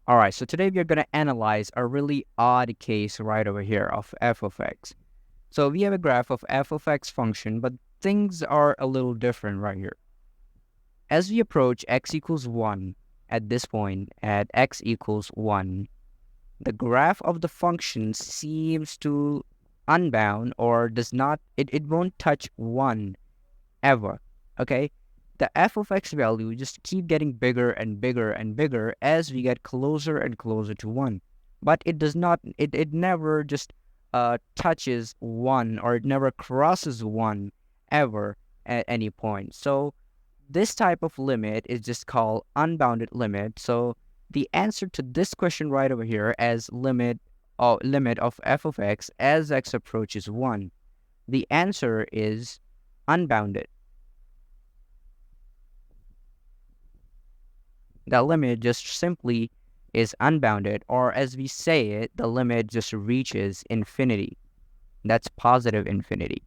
All right, so today we're going to analyze a really odd case right over here of f of x. So we have a graph of f of x function, but things are a little different right here. As we approach x equals 1 at this point, at x equals 1, the graph of the function seems to unbound or does not, it won't touch 1 ever. Okay? The f of x value just keep getting bigger and bigger and bigger as we get closer and closer to 1. But it does not, it never just touches 1, or it never crosses 1 ever at any point. So this type of limit is just called unbounded limit. So the answer to this question right over here as limit of f of x as x approaches 1, the answer is unbounded. The limit just simply is unbounded, or as we say it, the limit just reaches infinity. That's positive infinity.